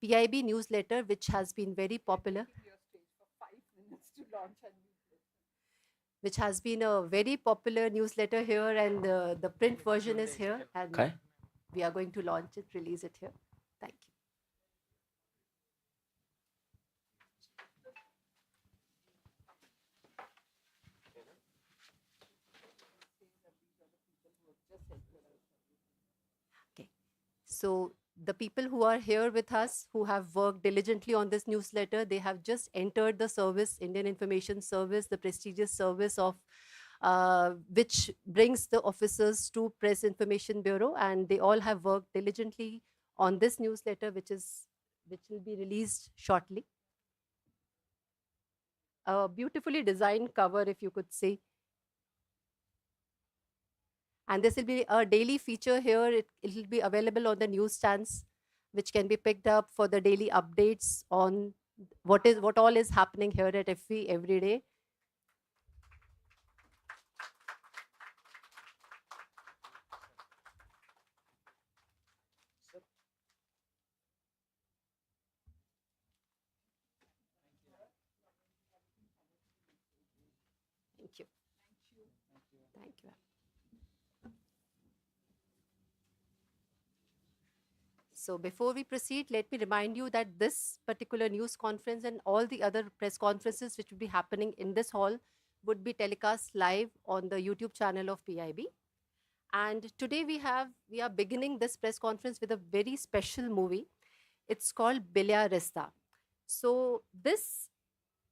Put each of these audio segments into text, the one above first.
PIB newsletter, which has been very popular. Which has been a very popular newsletter here, and the print version is here, and Okay. we are going to launch it, release it here. Thank you. Okay. So the people who are here with us, who have worked diligently on this newsletter, they have just entered the service, Indian Information Service, the prestigious service of which brings the officers to Press Information Bureau, and they all have worked diligently on this newsletter, which will be released shortly. A beautifully designed cover, if you could say. And this will be a daily feature here. It will be available on the newsstands, which can be picked up for the daily updates on what all is happening here at IFFI every day. Thank you. Thank you. So before we proceed, let me remind you that this particular news conference and all the other press conferences which will be happening in this hall would be telecast live on the YouTube channel of PIB. And today we are beginning this press conference with a very special movie. It's called Bilyarista. So this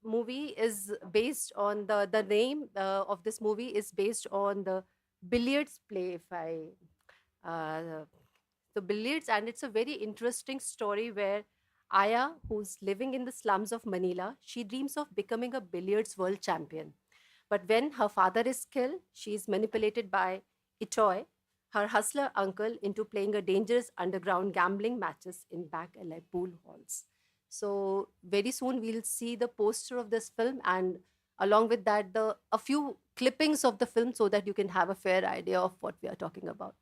movie is based on the name of this movie is based on the billiards play, if I the billiards, and it's a very interesting story where Aya, who's living in the slums of Manila, she dreams of becoming a billiards world champion. But when her father is killed, she is manipulated by Itoy, her hustler uncle, into playing a dangerous underground gambling matches in back alley pool halls. So very soon we'll see the poster of this film, and along with that, a few clippings of the film, so that you can have a fair idea of what we are talking about.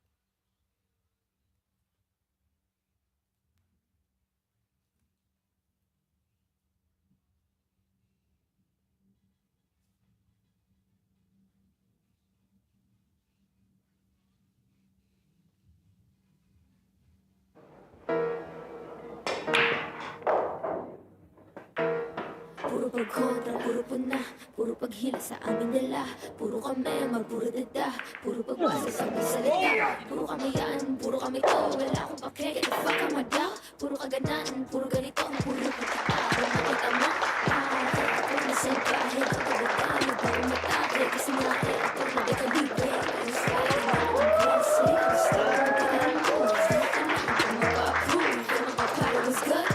Puro pagkontra, puro puna, puro paghila sa amin nila. Puro kami, magpuro dada, puro pagbasa sa may salita. Puro kami yan, puro kami to, wala akong pake, get the fuck out my dog. Puro kaganan, puro ganito, puro pagkita. Puro nakita mo, kaya ako nasalbahe. Pagkagatan, puro matake, kasi malahe ako na dekalibre. Ang style na akong klase, ang style na kailan mo. Hindi ka na ako mapa-approve, kung ang papaya was good.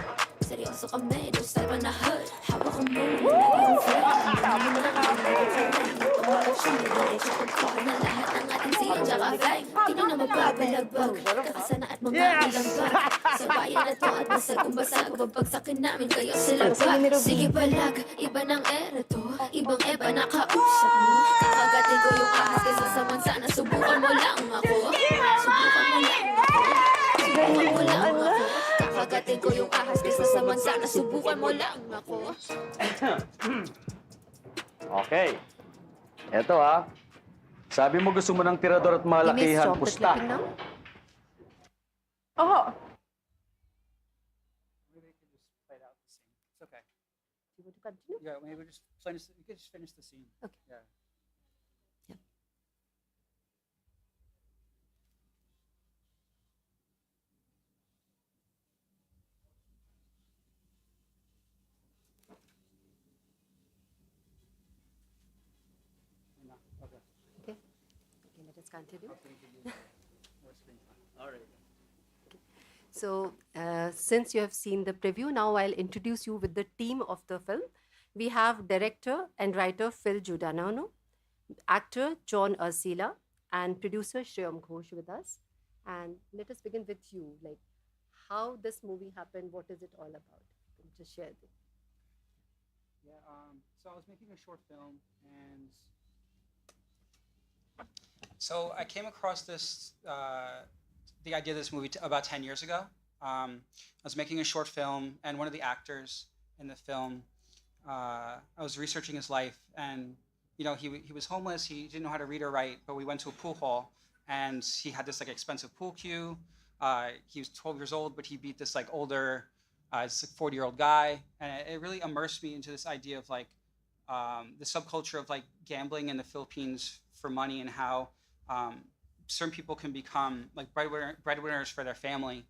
Seryoso kami, don't style pa na hood. Hawak ang moon, lagi yung flame. Hindi mo na pagkuha na lahat ng ating siya tsaka fang. Di nyo na magpapalagbag, kakasana at mga ilambag. Sa bayan na to at basag kung basag, babagsakin namin kayo sila pa. Sige palag, iba ng era to, ibang eba na kausap mo. Kakagatin ko yung ahas kaysa sa sana, subukan mo lang ako. Subukan mo lang ako. Subukan mo lang ako. Kakagatin ko yung ahas kaysa sa sana, subukan mo lang ako. Okay. Eto sabi mo gusto mo ng tirador at You may malakihan stop the pusta. clipping now. Oh. Maybe we can just play it out the scene. It's okay. You want to continue? Yeah, maybe we just finish. We could just finish the scene. Okay. Yeah. Yeah. No, okay. Okay. Okay, let us continue. More screen time. All right. So, since you have seen the preview, now I'll introduce you with the team of the film. We have director and writer Phil Giudanano, actor John Ursula, and producer Shreyam Ghosh with us. And let us begin with you, like how this movie happened, what is it all about? Just share it. Yeah. So I was making a short film, and so I came across this the idea of this movie about 10 years ago, I was making a short film, and one of the actors in the film, I was researching his life, and he was homeless. He didn't know how to read or write, but we went to a pool hall, and he had this like expensive pool cue. He was 12 years old, but he beat this like older, 40-year-old guy, and it really immersed me into this idea of like the subculture of like gambling in the Philippines for money, and how um, certain people can become like breadwinners for their family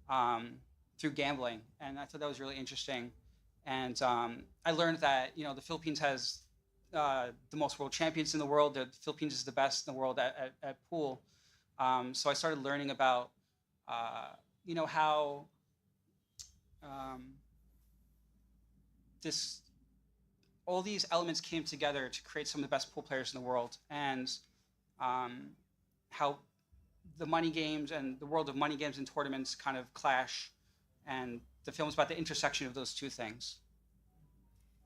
um, through gambling. And I thought that was really interesting. And I learned that the Philippines has the most world champions in the world. The Philippines is the best in the world at pool. So I started learning about how um, this all these elements came together to create some of the best pool players in the world, and um, how the money games and the world of money games and tournaments kind of clash. And the film is about the intersection of those two things.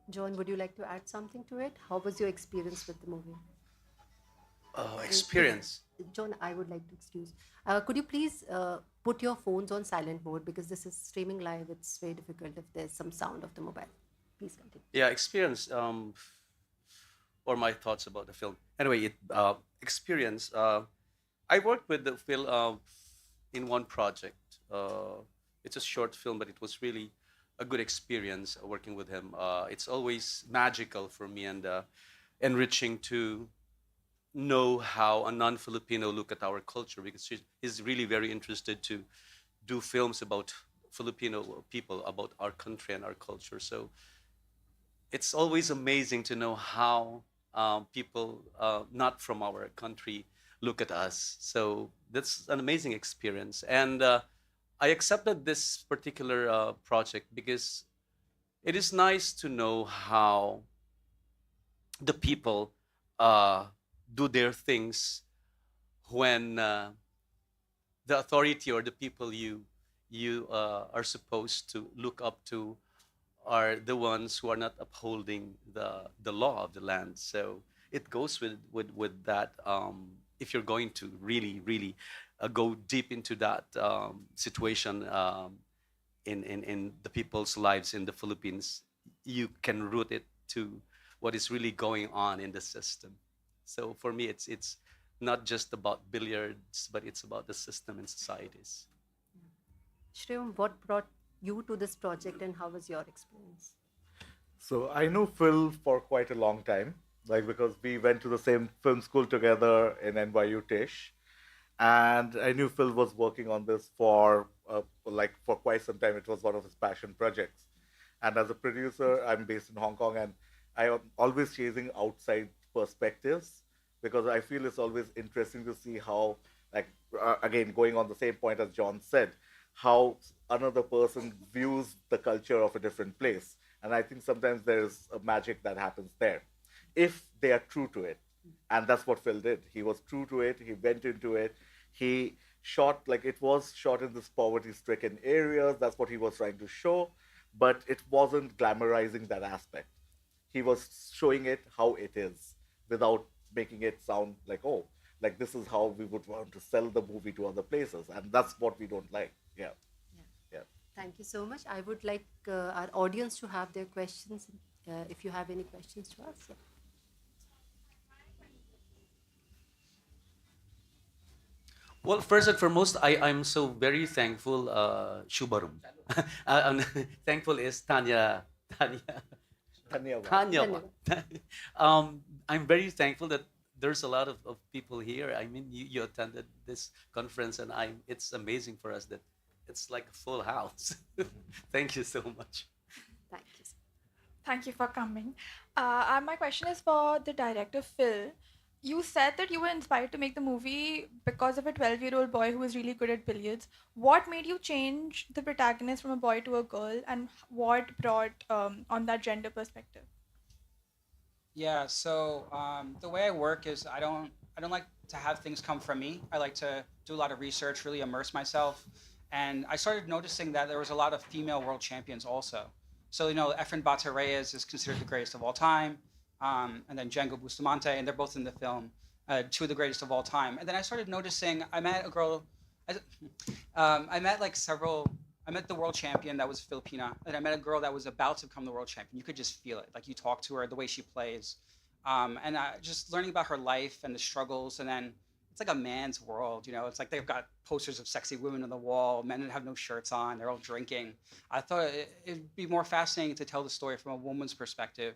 John, would you like to add something to it? How was your experience with the movie? Experience. John, I would like to excuse. Could you please put your phones on silent mode, because this is streaming live. It's very difficult if there's some sound of the mobile. Please continue. Yeah, experience. Or my thoughts about the film. Anyway, experience. I worked with the film in one project. It's a short film, but it was really a good experience working with him. It's always magical for me and enriching to know how a non-Filipino look at our culture, because he's really very interested to do films about Filipino people, about our country and our culture. So it's always amazing to know how people not from our country look at us. So that's an amazing experience. And I accepted this particular project because it is nice to know how the people do their things when the authority or the people you are supposed to look up to are the ones who are not upholding the law of the land. So it goes with that. If you're going to really go deep into that situation in the people's lives in the Philippines, you can root it to what is really going on in the system. So for me, it's not just about billiards, but it's about the system and societies. Shreya, what brought you to this project, and how was your experience? So I know Phil for quite a long time, like because we went to the same film school together in NYU Tisch, and I knew Phil was working on this for for quite some time. It was one of his passion projects, and as a producer, I'm based in Hong Kong, and I am always chasing outside perspectives because I feel it's always interesting to see how, like, again, going on the same point as John said, how another person views the culture of a different place. And I think sometimes there's a magic that happens there if they are true to it. And that's what Phil did. He was true to it. He went into it. He shot, like, it was shot in this poverty stricken areas. That's what he was trying to show. But it wasn't glamorizing that aspect. He was showing it how it is without making it sound like, oh, like this is how we would want to sell the movie to other places. And that's what we don't like. Yeah. Yeah. Thank you so much. I would like our audience to have their questions. If you have any questions to ask, yeah. Well, first and foremost, I'm so very thankful, Shubarum. I'm thankful is Tanya, Tanya. Tanya. I'm very thankful that there's a lot of people here. I mean, you attended this conference, and it's amazing for us that it's like a full house. Thank you so much. Thank you. Thank you for coming. And my question is for the director, Phil. You said that you were inspired to make the movie because of a 12-year-old boy who was really good at billiards. What made you change the protagonist from a boy to a girl, and what brought on that gender perspective? Yeah, so the way I work is I don't like to have things come from me. I like to do a lot of research, really immerse myself, and I started noticing that there was a lot of female world champions also. So Efren Bata Reyes is considered the greatest of all time, and then Django Bustamante, and they're both in the film, two of the greatest of all time. And then I started noticing I met a girl, I met like several I met the world champion that was Filipina, and I met a girl that was about to become the world champion. You could just feel it. Like you talk to her, the way she plays, and just learning about her life and the struggles, and then it's like a man's world. It's like they've got posters of sexy women on the wall, men that have no shirts on, they're all drinking. I thought it'd be more fascinating to tell the story from a woman's perspective.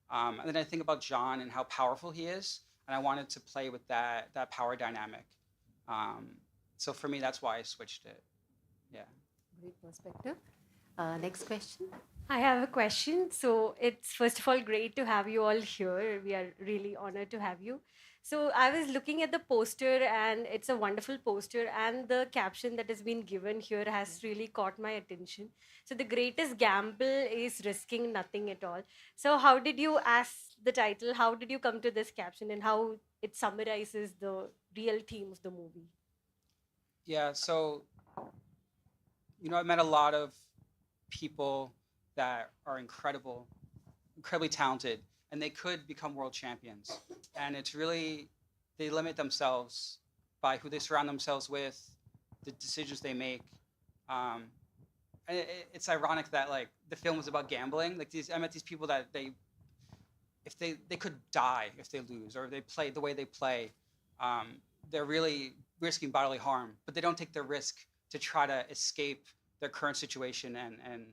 And then I think about John and how powerful he is, and I wanted to play with that power dynamic. Um, so for me, that's why I switched it. Yeah. Great perspective. Next question. I have a question. So it's first of all great to have you all here. We are really honored to have you. So I was looking at the poster and it's a wonderful poster and the caption that has been given here has really caught my attention. So the greatest gamble is risking nothing at all. So how did you, as the title, how did you come to this caption and how it summarizes the real theme of the movie? Yeah. So, I met a lot of people that are incredibly talented, and they could become world champions. And it's really, they limit themselves by who they surround themselves with, the decisions they make. Um, and it's ironic that like the film was about gambling. Like I met these people that if they could die if they lose, or if they play the way they play, they're really risking bodily harm, but they don't take the risk to try to escape their current situation and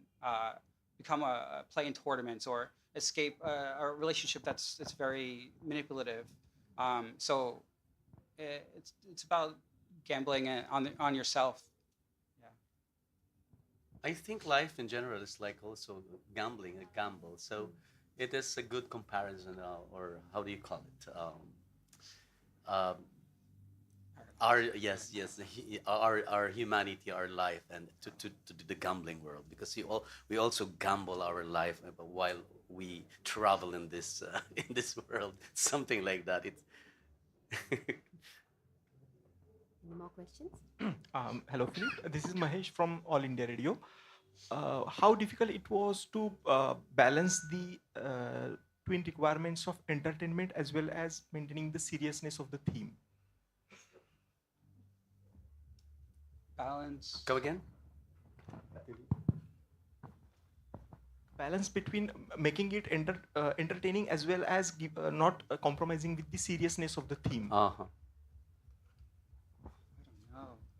become a play in tournaments or escape a relationship that's very manipulative. So it's about gambling on yourself. Yeah. I think life in general is like also gambling, a gamble. So it is a good comparison, or how do you call it? Um, our our humanity, our life, and to the gambling world, because we also gamble our life while we travel in this in this world, something like that. It's Any more questions? Hello, Philip. This is Mahesh from All India Radio. How difficult it was to balance the twin requirements of entertainment as well as maintaining the seriousness of the theme? Balance. Go again. Balance between making it entertaining as well as not compromising with the seriousness of the theme. Uh-huh.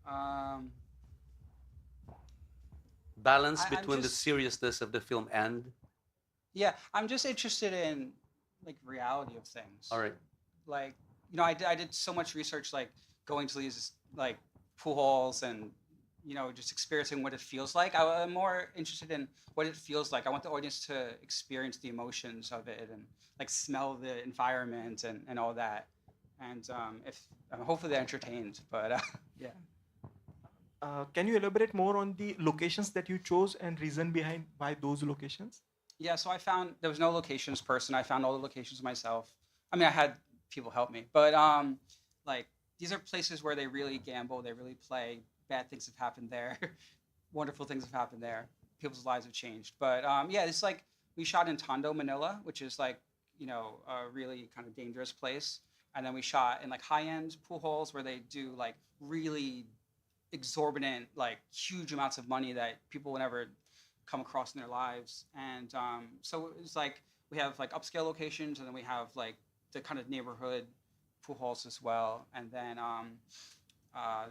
I don't know. Balance I'm between the just- seriousness of the film and Yeah, I'm just interested in like reality of things. all right. Like, I did so much research, like going to these like pool halls and just experiencing what it feels like. I'm more interested in what it feels like. I want the audience to experience the emotions of it and like smell the environment and all that. And if hopefully they're entertained. But yeah. Can you elaborate more on the locations that you chose and reason behind why those locations? Yeah, so I found there was no locations person. I found all the locations myself. I mean, I had people help me, but like these are places where they really gamble, they really play. Bad things have happened there, wonderful things have happened there. People's lives have changed. But yeah, it's like we shot in Tondo, Manila, which is like a really kind of dangerous place, and then we shot in like high-end pool halls where they do like really exorbitant, like huge amounts of money that people would never come across in their lives. And so it's like we have like upscale locations, and then we have like the kind of neighborhood pool halls as well. And then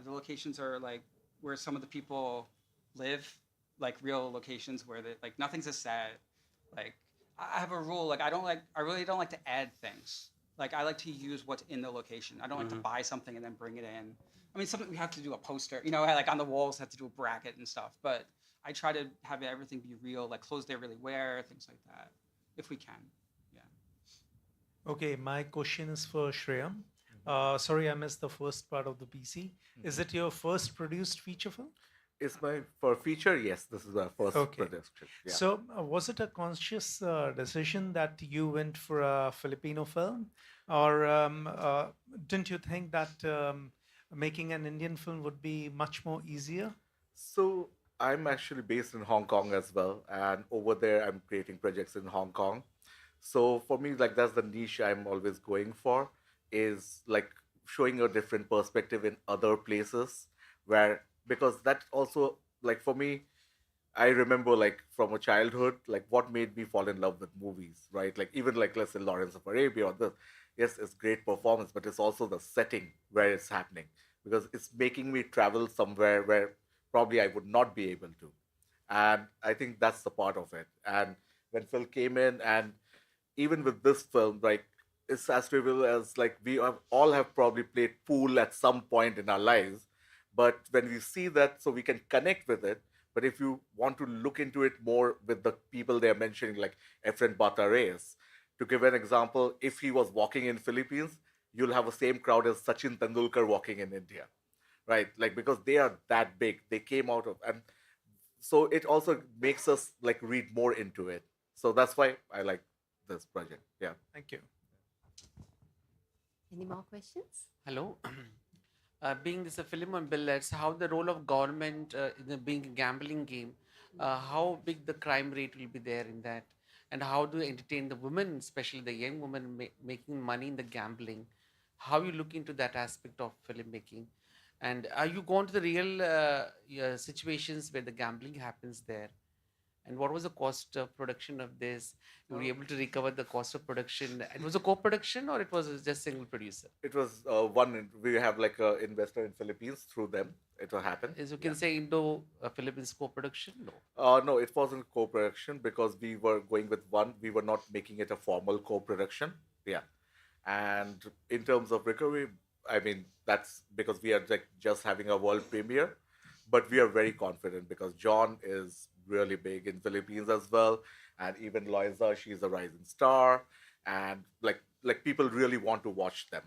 the locations are like where some of the people live, like real locations where they like nothing's as sad. Like I have a rule, like I really don't like to add things. Like I like to use what's in the location. I don't like to buy something and then bring it in. I mean, something we have to do a poster, like on the walls, have to do a bracket and stuff. But I try to have everything be real, like clothes they really wear, things like that, if we can. Yeah. Okay, my question is for Shreya. Sorry, I missed the first part of the PC. Is it your first produced feature film? It's my for feature. Yes, this is my first Okay. production. Yeah. So, was it a conscious decision that you went for a Filipino film, or didn't you think that making an Indian film would be much more easier? So I'm actually based in Hong Kong as well, and over there I'm creating projects in Hong Kong. So for me, like that's the niche I'm always going for, is like showing a different perspective in other places where, because that also, like for me, I remember like from a childhood, like what made me fall in love with movies, right? Like even like let's say Lawrence of Arabia or this. Yes, it's great performance, but it's also the setting where it's happening because it's making me travel somewhere where probably I would not be able to. And I think that's the part of it. And when Phil came in, and even with this film, like it's as trivial as like we have, all have probably played pool at some point in our lives, but when we see that, so we can connect with it. But if you want to look into it more with the people they are mentioning, like Efren, Bata, Reyes, to give an example, if he was walking in Philippines, you'll have the same crowd as Sachin Tendulkar walking in India, right? Like because they are that big, they came out of, and so it also makes us like read more into it. So that's why I like this project. Yeah. Thank you. Any more questions? Hello. Being this a film on billiards, how the role of government in the being a gambling game, how big the crime rate will be there in that, and how do you entertain the women, especially the young women making money in the gambling? How you look into that aspect of filmmaking, and are you going to the real yeah, situations where the gambling happens there? And what was the cost of production of this? You were able to recover the cost of production. It was a co-production or it was just single producer? It was we have like a investor in Philippines through them. It will happen. As you can say, Indo Philippines co-production. No. No, it wasn't co-production because we were going with one. We were not making it a formal co-production. Yeah, and in terms of recovery, I mean that's because we are like just having a world premiere, but we are very confident because John is really big in Philippines as well, and even Loiza, she's a rising star, and like people really want to watch them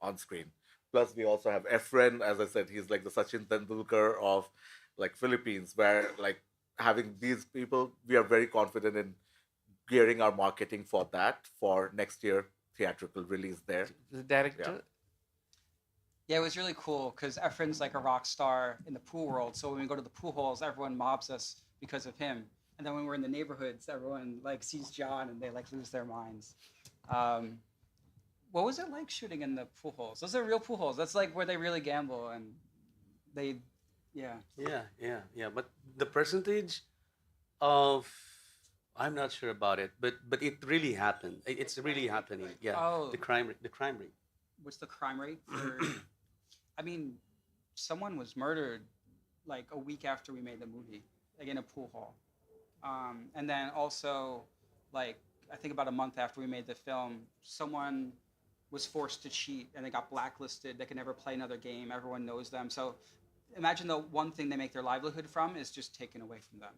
on screen. Plus, we also have Efren, as I said, he's like the Sachin Tendulkar of like Philippines, where like having these people, we are very confident in gearing our marketing for that for next year theatrical release there. The director. Yeah, it was really cool because Efren's like a rock star in the pool world. So when we go to the pool halls, everyone mobs us because of him. And then when we're in the neighborhoods, everyone like sees John and they like lose their minds. Um, what was it like shooting in the pool halls? Those are real pool halls. That's like where they really gamble and they, yeah. Yeah. But the percentage of, I'm not sure about it, but it really happened. It's really happening. Yeah. Oh. The crime rate. What's the crime rate for? I mean, someone was murdered like a week after we made the movie, like in a pool hall. And then also, like I think about a month after we made the film, someone was forced to cheat and they got blacklisted. They can never play another game. Everyone knows them. So imagine the one thing they make their livelihood from is just taken away from them,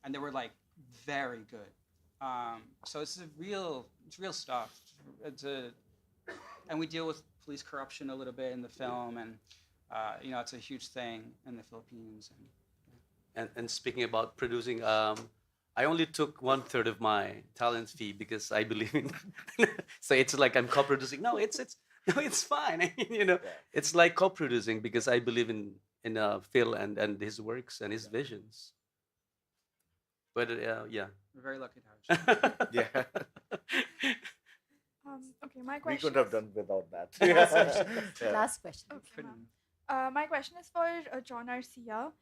and they were like very good. So it's real stuff. And we deal with police corruption a little bit in the film, and it's a huge thing in the Philippines. And speaking about producing, I only took 1/3 of my talent fee because I believe in. So it's like I'm co-producing. No, it's no, it's fine. I mean, it's like co-producing because I believe in Phil and his works and his visions. But yeah. We're very lucky to have you. Yeah. Okay, my We question. couldn't have done without that. Yeah. Last question. Okay, ma'am. My question is for John Arcia.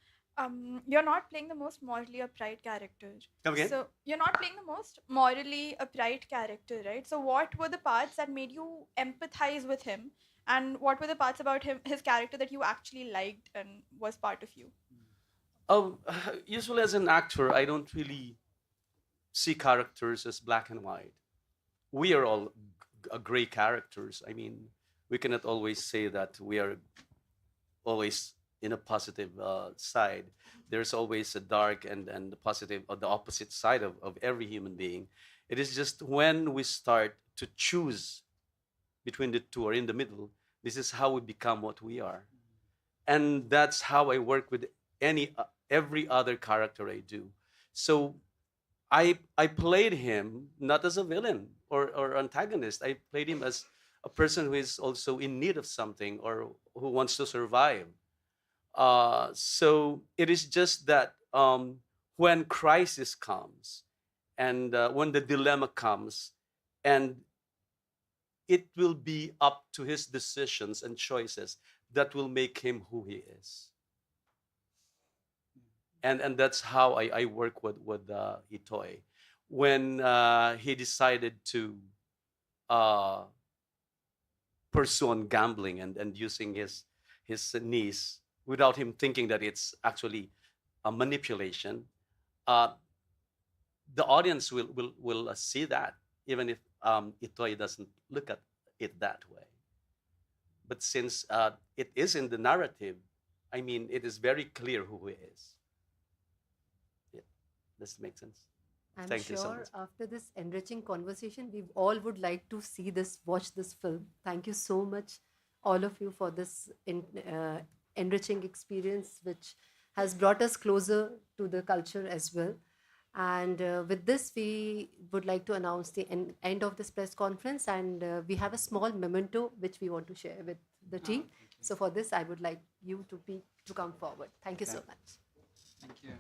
You're not playing the most morally upright character. Come again? So you're not playing the most morally upright character, right? So what were the parts that made you empathize with him, and what were the parts about his character that you actually liked and was part of you? Usually as an actor, I don't really see characters as black and white. We are all gray characters. I mean, we cannot always say that we are always in a positive side. There's always a dark and the positive or the opposite side of every human being. It is just when we start to choose between the two or in the middle, this is how we become what we are. And that's how I work with every other character I do. So I played him not as a villain or antagonist. I played him as a person who is also in need of something or who wants to survive. So it is just that when crisis comes and when the dilemma comes, and it will be up to his decisions and choices that will make him who he is. and that's how I work with Itoy. When he decided to uh, pursue on gambling and using his niece without him thinking that it's actually a manipulation, uh, the audience will see that even if Itoy doesn't look at it that way. But since it is in the narrative, I mean, it is very clear who he is. Yeah, does it make sense? I'm Thank you so sure much. after this enriching conversation, we all would like to see this, watch this film. Thank you so much, all of you, for this enriching experience, which has brought us closer to the culture as well. And with this, we would like to announce the end of this press conference. And we have a small memento which we want to share with the team. So for this, I would like you to come forward. Thank you so much. Thank you.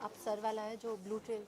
आप sir वाला है जो blue trail